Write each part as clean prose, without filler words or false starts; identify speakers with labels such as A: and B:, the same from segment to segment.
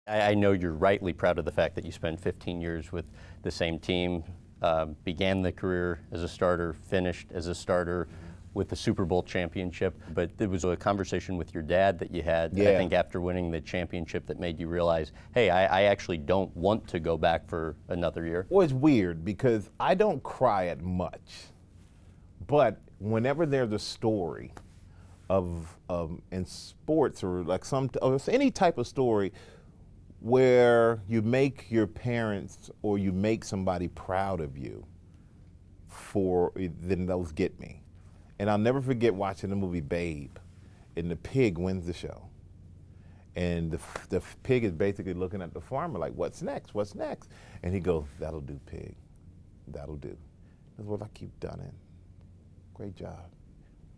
A: I know you're rightly proud of the fact that you spent 15 years with the same team, began the career as a starter, finished as a starter with the Super Bowl championship. But there was a conversation with your dad that you had, I think, after winning the championship that made you realize, hey, I actually don't want to go back for another year.
B: Well, it's weird because I don't cry at much, but whenever there's a story of in sports or like or any type of story where you make your parents or you make somebody proud of you, then those get me. And I'll never forget watching the movie Babe, and the pig wins the show. And the pig is basically looking at the farmer like, what's next, what's next? And he goes, that'll do, pig, that'll do. That's what I keep done it. Great job,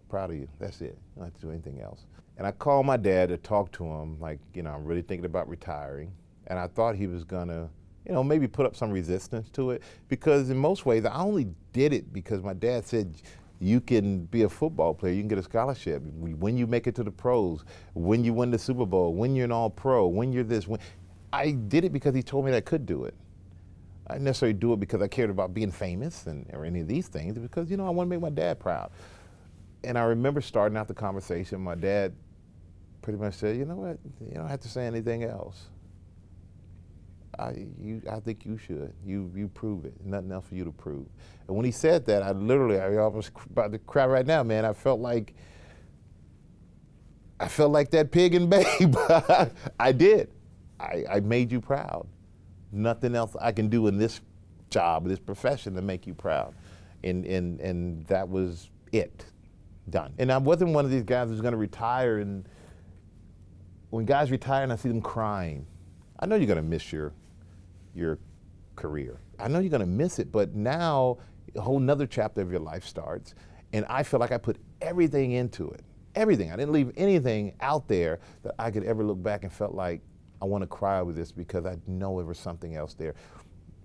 B: proud of you, that's it. You don't have to do anything else. And I called my dad to talk to him, like, I'm really thinking about retiring. And I thought he was gonna, maybe put up some resistance to it, because in most ways, I only did it because my dad said, you can be a football player, you can get a scholarship. When you make it to the pros, when you win the Super Bowl, when you're an all-pro, when you're this, I did it because he told me that I could do it. I didn't necessarily do it because I cared about being famous or any of these things, because, I want to make my dad proud. And I remember starting out the conversation, my dad pretty much said, you know what, you don't have to say anything else. I think you should. You prove it. Nothing else for you to prove. And when he said that, I almost about to cry right now, man. I felt like that pig in Babe. I did. I made you proud. Nothing else I can do in this job, this profession, to make you proud. And that was it. Done. And I wasn't one of these guys who's going to retire, and when guys retire and I see them crying, I know you're going to miss your career. I know you're going to miss it, but now a whole nother chapter of your life starts, and I feel like I put everything into it. Everything. I didn't leave anything out there that I could ever look back and felt like I want to cry over this, because I know there was something else there.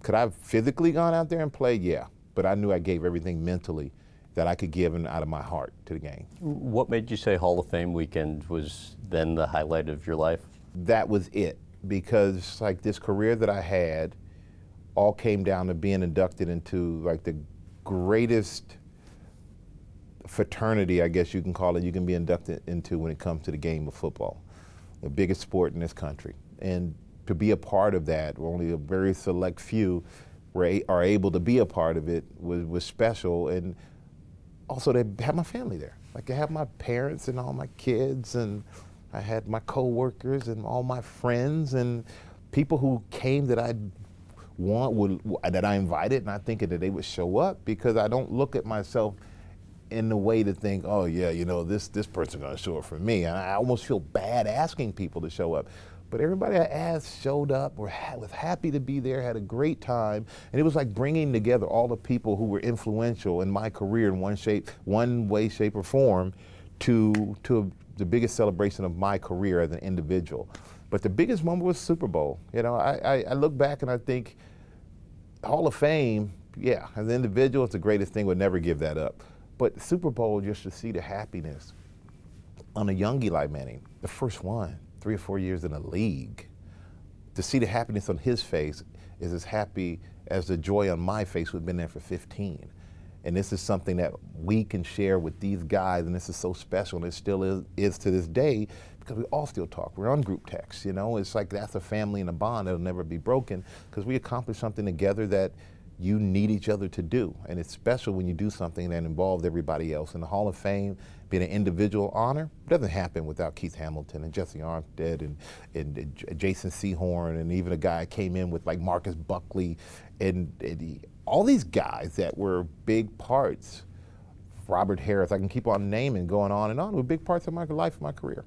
B: Could I have physically gone out there and played? Yeah, but I knew I gave everything mentally that I could give out of my heart to the game.
A: What made you say Hall of Fame weekend was then the highlight of your life?
B: That was it, because like this career that I had all came down to being inducted into like the greatest fraternity, I guess you can call it, you can be inducted into when it comes to the game of football, the biggest sport in this country. And to be a part of that, only a very select few are able to be a part of it, was special. And also to have my family there. Like I have my parents and all my kids, and I had my co-workers and all my friends and people who came that I invited, and I think that they would show up, because I don't look at myself in the way to think, oh yeah, this person's gonna show up for me. And I almost feel bad asking people to show up. But everybody I asked showed up, was happy to be there, had a great time. And it was like bringing together all the people who were influential in my career in one way, shape, or form to the biggest celebration of my career as an individual. But the biggest moment was Super Bowl. I look back and I think Hall of Fame, yeah, as an individual, it's the greatest thing, would never give that up. But Super Bowl, just to see the happiness on a young Eli Manning, the first one, 3 or 4 years in the league, to see the happiness on his face is as happy as the joy on my face who've been there for 15. And this is something that we can share with these guys, and this is so special, and it still is to this day, because we all still talk. We're on group text, It's like that's a family and a bond that'll never be broken, because we accomplished something together that you need each other to do. And it's special when you do something that involves everybody else. And the Hall of Fame being an individual honor doesn't happen without Keith Hamilton and Jesse Armstead and Jason Sehorn, and even a guy came in with like Marcus Buckley and all these guys that were big parts. Robert Harris, I can keep on naming, going on and on, were big parts of my life and my career.